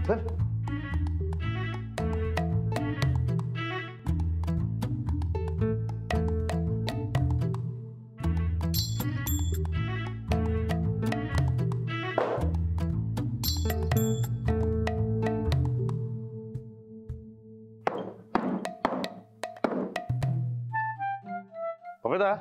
चल. बघा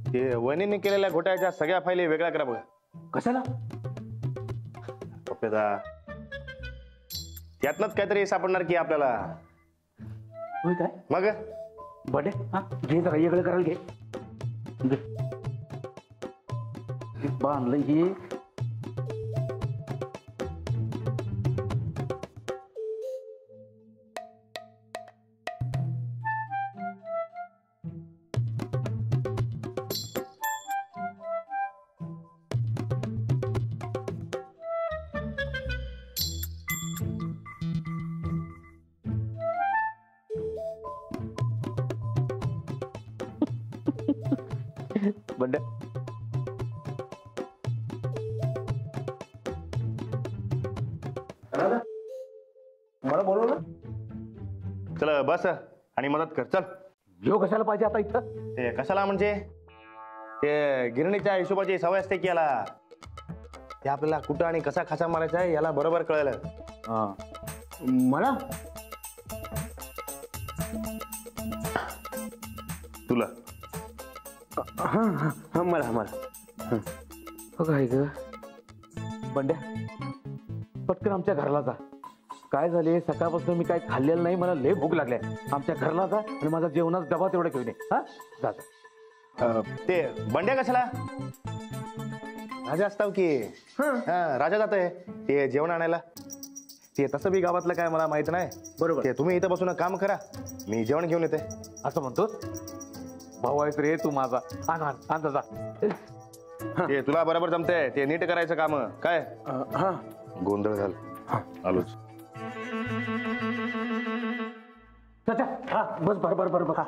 ते वहिनीने केलेल्या घोटाळ्याच्या सगळ्या फायली वेगळ्या करा बघा. कशाला? पप्पेदा त्यातनच काहीतरी सापडणार की आपल्याला. होय काय? मग बडे हा घे जरा वेगळं करायला घे. बांधलं हे. बंड मला बोलव ना. चल बस आणि मदत कर. चल. ह्यो कशाला पाहिजे आता इथं? ते कशाला म्हणजे ते गिरणीच्या हिशोबाची सवय असते की याला. ते आपल्याला कुठं आणि कसा खासा मारायचा आहे याला बरोबर कळलं. मला तुला मला मला काय ग बंड्या पटकन आमच्या घराला जा. काय झाले सकाळपासून मी काय खाल्लेलं नाही. मला लय भूक लागली. आमच्या घराला जा आणि माझा जेवणाचा डबा तेवढा घेऊन ये. हा जा जा. ते बंड्या कशाला राजा असताव की. राजा जातोय ते जेवण आणायला. ते तसं बी गावातलं काय मला माहित नाही. बरोबर. ते तुम्ही इथं बसून काम करा मी जेवण घेऊन येते. असं म्हणतोस? भाऊ आहेस रे तू माझा. आण जा. ते तुला बरोबर जमतंय. ते नीट करायचं काम काय. गोंधळ झाला. आलोच. बस बरोबर बघा.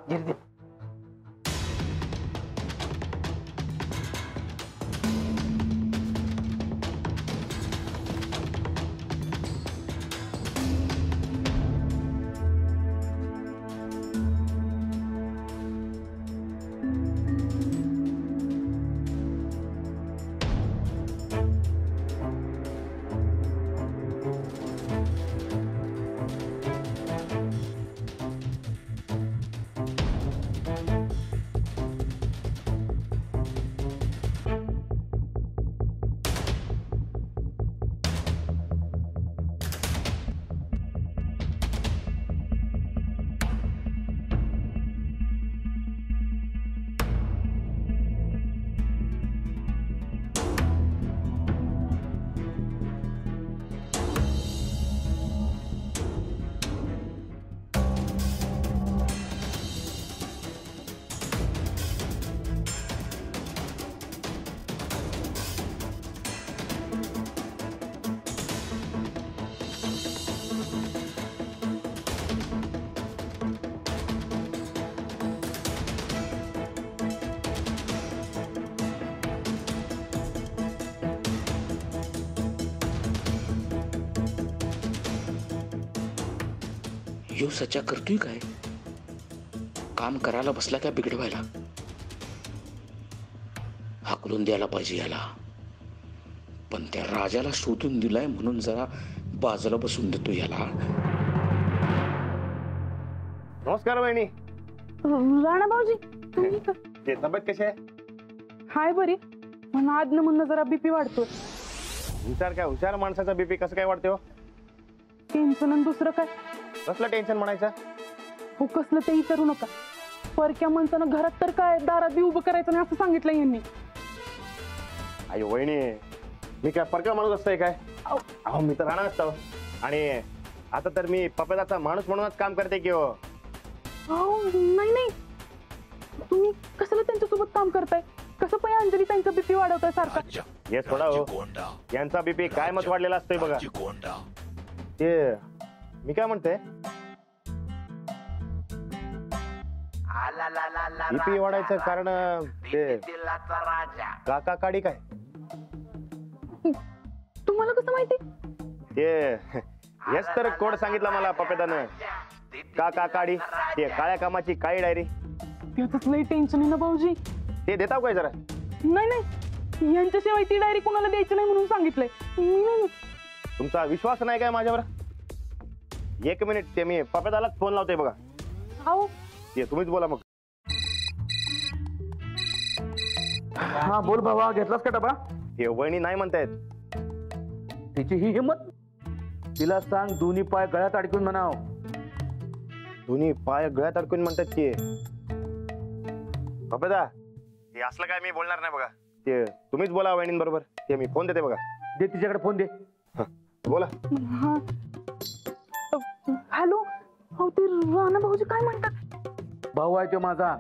यो सचा करतोय काय? काम करायला बसला काय बिघडवायला? हाकलून द्यायला पाहिजे याला. पण त्या राजाला शोधून दिलाय म्हणून जरा बाजूला बसून देतो याला. नमस्कार वहिनी. राणा भाऊजी तुम्ही ते तब्येत कशी आहे? हाय बरी. पण आज न म्हणणं जरा बीपी वाढतोय. हुशार माणसाचा बीपी कसं काय वाढते हो? टेन्शन आणि दुसरं काय? कसलं टेन्शन म्हणायचं? हो कसलं ते विचारू नका. परक्या माणसानं घरात तर काय दारात बी उभं करायचं नाही असं सांगितलं यांनी. आई वहिनी मी काय परका माणूस असतोय काय? अहो मी तर राहणार असतो. आणि आता तर मी पपेदाचा माणूस म्हणूनच काम करते की. हो नाही तुम्ही कशाला त्यांच्यासोबत काम करताय? कसं पण अंजली त्यांचा बीपी वाढवताय सारखा? हे सोडा हो. यांचा बीपी काय मत वाढलेला असतोय बघा. ते मी काय म्हणते बीपी वाढायचं कारण ते काका काडी काय? तुम्हाला कसं माहिती? हेच तर कोड सांगितला मला पपेदानं. का काढी ते काळ्या कामाची काळी डायरी. त्यातच लई टेन्शन आहे ना भाऊजी. ते देताव काय जरा? नाही यांच्याशिवाय ती डायरी कोणाला द्यायची नाही म्हणून सांगितलंय. नाही. तुमचा विश्वास नाही काय माझ्यावर? एक मिनिट, ते मी पपेदालाच फोन लावतोय बघा. अहो ते तुम्हीच बोला मग. हा बोल भावा, घेतलास का डबा? ते वहिनी नाही म्हणतायत. तिची ही हिंमत. तिला सांग दोन्ही पाय गळ्यात अडकून म्हणाव. दोन्ही पाय गळ्यात अडकून म्हणतात की. पपेदा हे असलं काय मी बोलणार नाही बघा. ते तुम्हीच बोला वहिनींबरोबर. ते मी फोन देते बघा. दे तिच्याकडे फोन दे. बोला. हॅलो. अहो ते राणा भाऊजी काय म्हणतात? भाऊ आहे तो माझा,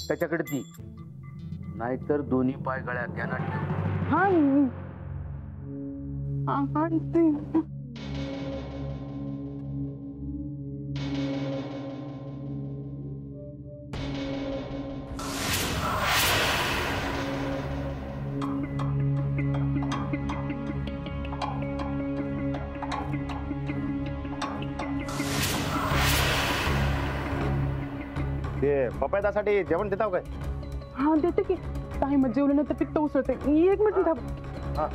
त्याच्याकडे ती. नाहीतर दोन्ही पाय गळ्यात. ध्यानात ठेव. हा ते ते पपेदासाठी जेवण देताव काय? हा देते की. टाइम जेवलं नाही तर पित्त उसळते. 1 मिनिट थांब. हा.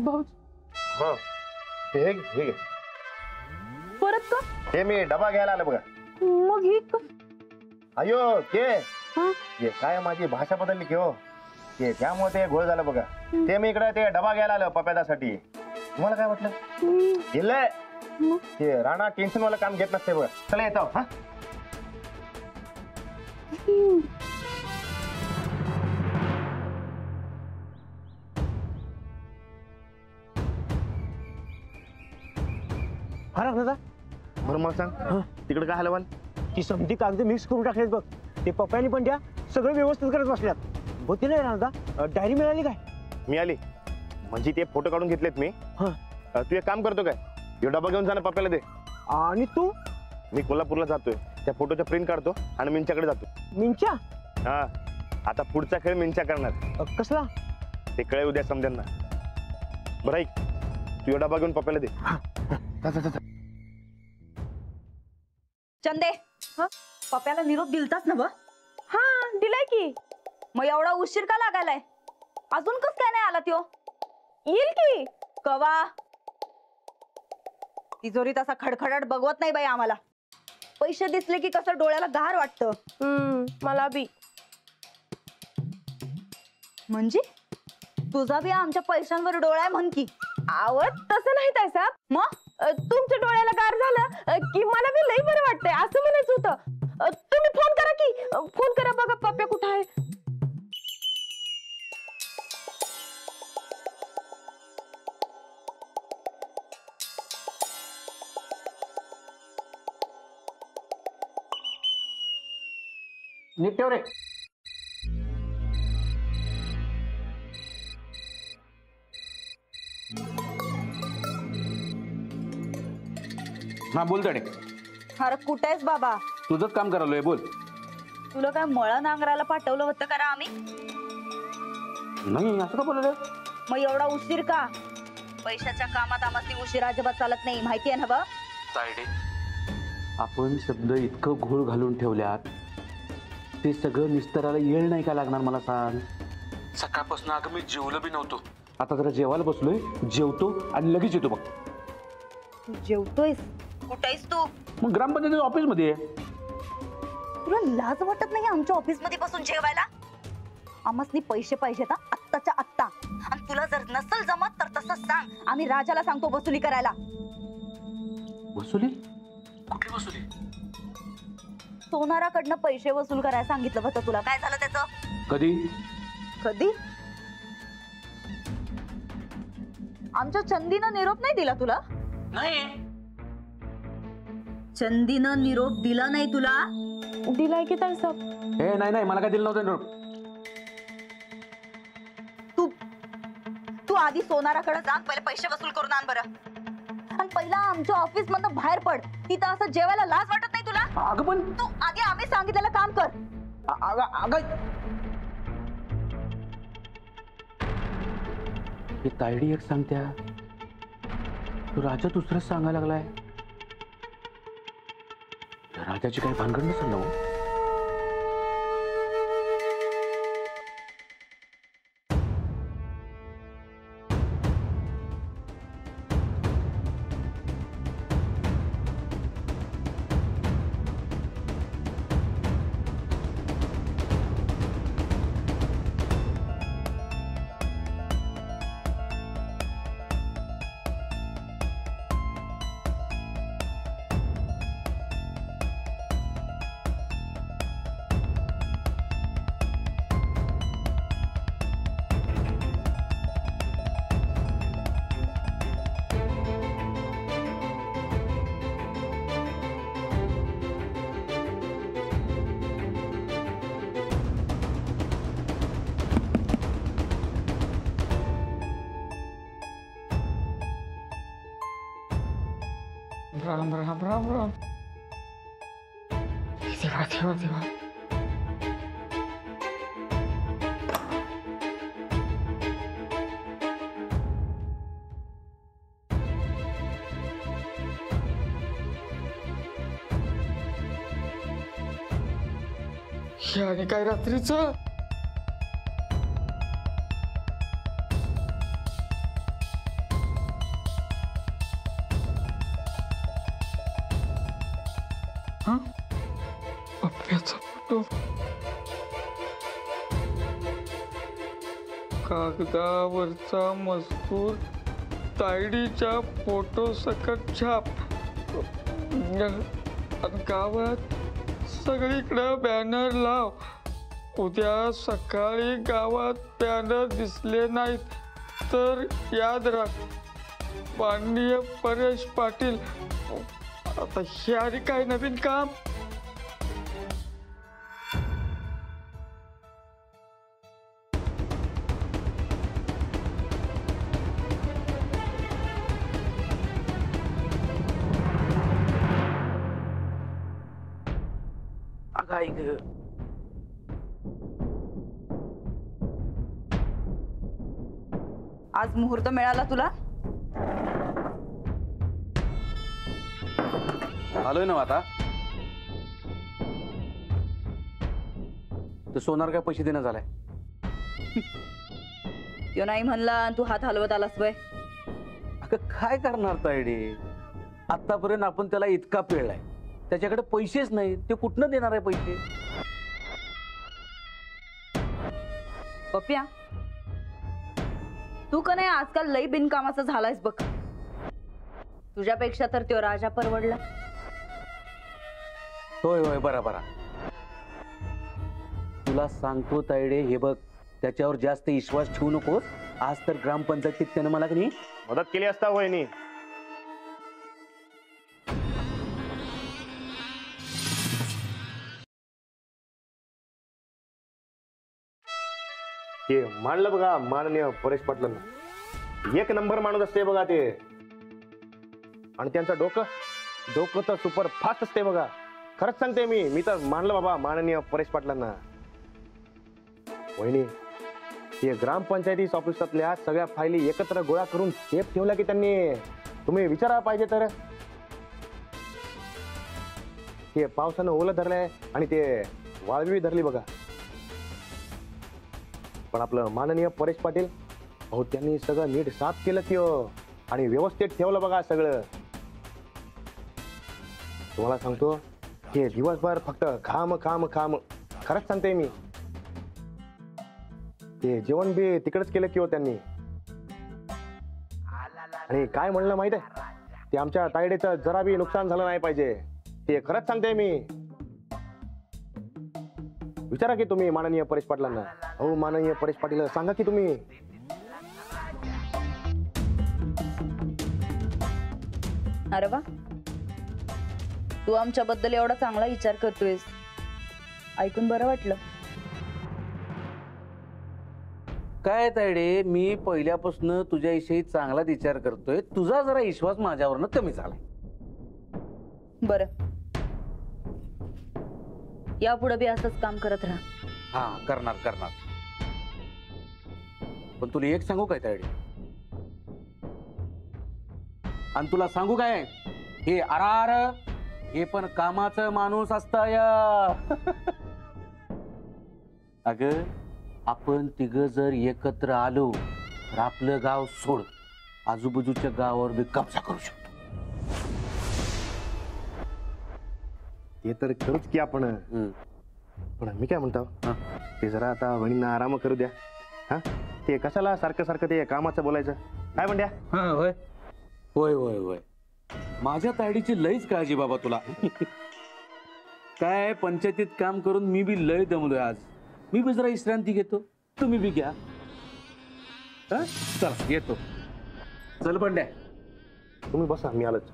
भाऊजी हा. हे घे. परत का? हे मी डबा घ्यायला आलो बघा. मग ही अयो के हा? हे काय माझी भाषा बदलली की हो. ते त्यामुळे ते घोळ झालं बघा. ते मी इकडे ते डबा घ्यायला आलो पपेदासाठी. तुम्हाला काय वाटलं? गेलंय ते राणा टेन्शन वाला काम घेत नसते बघा. चला येतो. हा फरक दादा. बरं मला सांग तिकडे काय हलवाल? ती समधी कागद मिक्स करून टाकलेत बघ. ते पप्पानी पण त्या सगळं व्यवस्थित करत बसल्यात. होती नाही राहता. डायरी मिळाली काय? मिळाली म्हणजे ते फोटो काढून घेतलेत मी. हा. तू एक काम करतो काय, हे डबा घेऊन जाणं पप्पाला दे. आणि तू? मी कोल्हापूरला जातोय. त्या फोटोच्या प्रिंट काढतो आणि मिंच्याकडे जातो. मिंच्या? हा. आता पुढचा खेळ मिंच्या करणार. कसला? ते कळे उद्या समजांना. बरं ऐक, तू हे डबा घेऊन पप्पाला दे. चंदे, पप्याला निरोप दिलताच ना? हा दिलाय की. मग एवढा उशीर का लागायलाय? अजून कस काय नाही आला त्यो? येईल की. कवा? तिजोरीत असा खडखडाट बघवत नाही बाई आम्हाला. पैसे दिसले की कसं डोळ्याला गार वाटतं. मला बी. म्हणजे तुझा बी आमच्या पैशांवर डोळा आहे म्हण की. आवत तसं नाही ताई साहेब. मग तुमच्या डोळ्याला गार झालं की मला बी लई बरं वाटतंय असं म्हणायचं होतं. तुम्ही फोन करा की. फोन करा बघा पप्या कुठं आहे. नीट ठेव रे. हा बोल तडे. अरे कुठे आहेस बाबा? तुझंच काम करायलोय. बोल. तुला काय मळा नांगरायला पाठवलं होतं करा आम्ही? नाही असं का बोललं? मग एवढा उशीर का? पैशाच्या कामात आम्हाला उशीर अजिबात चालत नाही, माहिती आहे ना बा? आपण शब्द इतकं घोळ घालून ठेवल्यात, ते सगळं निस्तराला येळ नाही का लागणार मला सांग? सकाळपासून अगं मी जेवलो बी नव्हतो. आता जरा जेवायला बसलोय, जेवतो आणि लगेच येतो बघ. तू जेवतोयस? कुठे आहेस तू? मग ग्रामपंचायतीच्या ऑफिस मध्ये. तुला लाज वाटत नाही आमच्या ऑफिस मध्ये बसून जेवायला? आम्हासनी पैसे पाहिजेत आत्ताच्या आत्ता. आणि तुला जर नसल जमत तर तसं सांग, आम्ही राजाला सांगतो वसुली करायला. वसुली? कुठली वसुली? सोनाराकडनं पैसे वसूल करायला सांगितलं होतं तुला. काय झालं त्याचं? कधी? कधी? आमच्या चंदीनं निरोप नाही दिला तुला? नाही. चंदीनं निरोप दिला नाही तुला? दिलाय की ताई साहेब. हे नाही मला काय दिलं नव्हतं निरोप. तू तू आधी सोनाराकडे जा, पहिले पैसे वसूल करून आण बरं. आणि पहिला आमच्या ऑफिस मधनं बाहेर पड. तिथं असं जेवायला लाज वाटत नाही तुला? अगं पण तू आधी आम्ही सांगितलेलं काम कर. अगं हे तायडी एक सांगत्या, तू राजा दुसरंच सांगायला लागलाय. राजाची काही भानगड नसेल ना? राम राम राम राम. देवा देवा देवा. हे आणि काय रात्रीचं? पप्प्याचा फोटो, कागदावरचा मजकूर तायडीच्या फोटो सकट छाप. आणि गावात सगळीकडे बॅनर लाव. उद्या सकाळी गावात बॅनर दिसले नाहीत तर याद राख, माननीय परेश पाटील. आता हे आणि काय नवीन काम? आज मुहूर्त मिळाला तुला? आलोय ना आता. तर सोनार काय पैसे देणं झालाय? तो नाही म्हणला आणि तू हात हलवत आलास वय. अगं काय करणार तायडे? आतापर्यंत आपण त्याला इतका पेळलाय, त्याच्याकडे पैसेच नाही, ते कुठनं देणार आहे पैसे? पप्प्या, तू का नाही आजकाल लई बिनकामाचा झालायस बघ. तुझ्यापेक्षा तर तो राजा परवडला. होय होय बरा बरा. तुला सांगतो तायडे, हे बघ, त्याच्यावर जास्त विश्वास ठेवू नकोस. आज तर ग्रामपंचायतीत त्यानं मला की नाही मदत केली असता वहिनी. ते मानलं बघा माननीय परेश पाटलांना. एक नंबर माणूस असते बघा ते. आणि त्यांचं डोकं तर सुपर फास्ट असते बघा. खरंच सांगते मी तर मानलं बाबा माननीय परेश पाटलांना. वहिनी, ते ग्रामपंचायती ऑफिसातल्या सगळ्या फायली एकत्र गोळा करून सेफ ठेवल्या की त्यांनी. तुम्ही विचारा पाहिजे तर. ते पावसानं ओलं धरलंय आणि ते वाळवी धरली बघा. पण आपलं माननीय परेश पाटील, अहो त्यांनी सगळं नीट साफ केलं की आणि व्यवस्थित ठेवलं बघा सगळं. तुम्हाला सांगतो, हे दिवसभर फक्त काम काम काम. खरंच सांगते मी. ते जेवण बी तिकडेच केलं की त्यांनी. आणि काय म्हणलं माहित आहे, ते आमच्या तायडीचं जरा बी नुकसान झालं नाही पाहिजे. ते खरंच सांगते मी. विचारा की तुम्ही माननीय परेश पाटलांना. हो माननीय परेश पाटील, सांगा की तुम्ही. अरे वा, तू आमच्याबद्दल एवढा चांगला विचार करतोयस, ऐकून बरं वाटलं. काय तायडे, मी पहिल्यापासून तुझ्याविषयी चांगला विचार करतोय. तुझा जरा विश्वास माझ्यावरनं कमी झालाय. बरं, यापुढे बी असंच काम करत राहा. हा, करणार करणार. पण तुला एक सांगू काय तायडे, आणि तुला सांगू काय, हे अरार हे पण कामाचं माणूस असताय. अग, आपण तिघ जर एकत्र आलो तर आपलं गाव सोड, आजूबाजूच्या गावावर बी कब्जा करू शकतो. हे तर करूच की आपण. पण मी काय म्हणतो, ते जरा आता वहिनींना आराम करू द्या. हा, ते कशाला सारखं सारखं ते कामाचं बोलायचं, काय म्हणत्या? होय होय होय होय, माझ्या तायडीची लईच काळजी बाबा तुला. काय पंचायतीत काम करून मी बी लय दमलोय आज. मी बी जरा विश्रांती घेतो, तुम्ही बी घ्या. चल येतो. चल बंड्या. तुम्ही बसा, मी आलोच.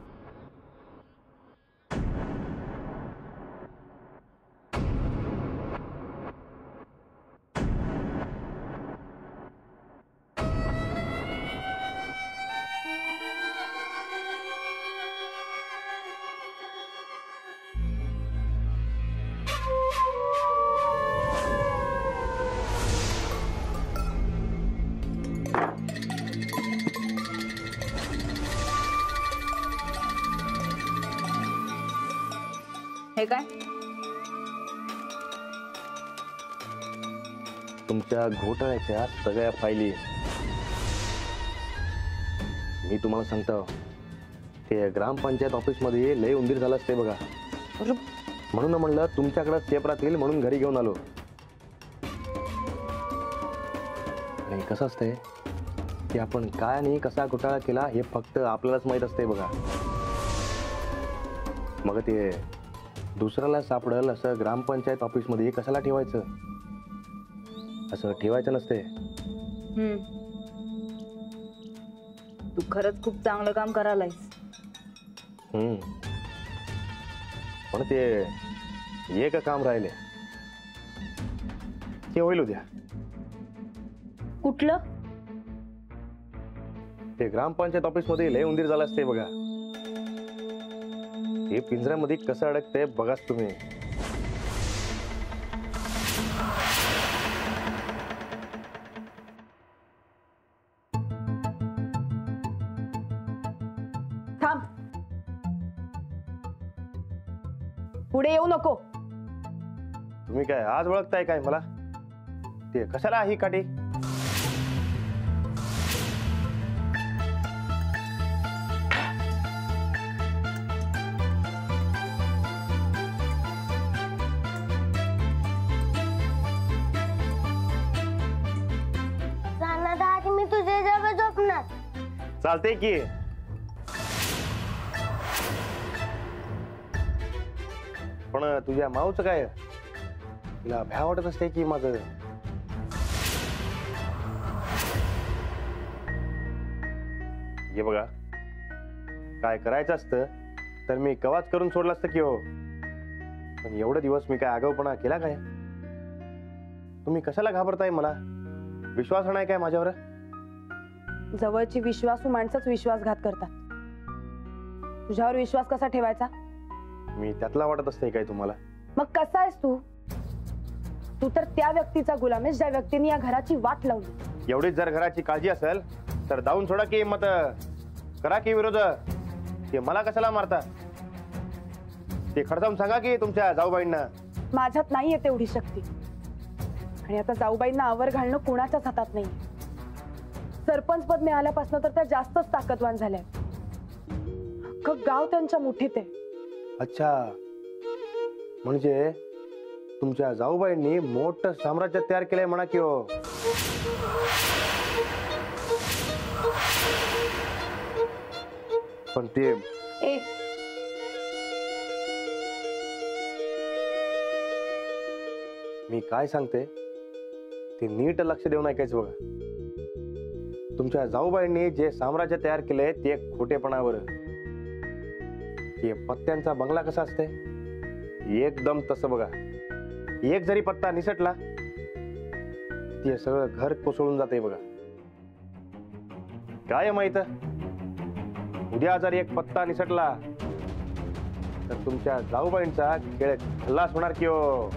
हे काय? तुमच्या घोटाळ्याच्या सगळ्या फायली. मी तुम्हाला सांगतो, ते ग्रामपंचायत ऑफिस मध्ये लय उंदीर झाला असते बघा. म्हणून म्हणलं तुमच्याकडे सेफ राहतील म्हणून घरी घेऊन आलो. आणि कसं असतंय की आपण काय आणि कसा घोटाळा केला हे फक्त आपल्यालाच माहित असते बघा. मग ते दुसऱ्याला सापडल असं ग्रामपंचायत ऑफिस मध्ये कशाला ठेवायचं? असं ठेवायचं नसते. तू खरंच खूप चांगलं काम करायलायस. पण ते एक काम राहिले, ते होईल उद्या. कुठलं? ते ग्रामपंचायत ऑफिस मध्ये लय उंदीर झाला असते बघा. ते पिंजऱ्यामध्ये कसं अडकते बघाच तुम्ही. थांब, पुढे येऊ नको. तुम्ही काय आज ओळखताय काय मला? ते कशाला ही काठी? मी तुझ्या जवळ झोपणार. चालते की. पण तुझ्या माऊचं काय? तिला भ्या वाटत असते की माझं? हे बघा, काय करायचं असतं तर मी कवाच करून सोडलं असतं की हो. पण एवढे दिवस मी काय आगाऊपणा केला काय? तुम्ही कशाला घाबरताय मला? विश्वास नाही काय माझ्यावर? जवळची विश्वासू माणसंच विश्वासघात करतात. तुझ्यावर विश्वास कसा ठेवायचा? मी त्यातला वाटत असते काय तुम्हाला? मग कसा आहेस तू? तू तर त्या व्यक्तीचा गुलाम आहेस ज्या व्यक्तीने या घराची वाट लावली. एवढीच जर घराची काळजी असेल तर जाऊन सोडा की मत करा की विरोध. ते मला कशाला मारता? ते खडसावून सांगा की तुमच्या जाऊबाईंना. माझ्यात नाहीये तेवढी शक्ती. आणि आता जाऊबाईंना आवर घालणं कोणाच्याच हातात नाही. सरपंच पद मिळाल्यापासून तर त्या जास्तच ताकदवान झाल्या. अख्खं गाव त्यांच्या मुठीत आहे. अच्छा, म्हणजे तुमच्या जाऊबाईंनी मोठं साम्राज्य तयार केलंय म्हणा की हो. पण ते मी काय सांगते ते नीट लक्ष देऊन ऐकायचं बघा. तुमच्या जाऊबाईंनी जे साम्राज्य तयार केलंय ते खोटेपणावर. की पत्त्यांचा बंगला कसा असतंय एकदम तसं बघा. एक जरी पत्ता निसटला ते सगळं घर कोसळून जाते बघा. काय माहित उद्या जर एक पत्ता निसटला तर तुमच्या जाऊबाईंचा खेळ खल्लास होणार की हो.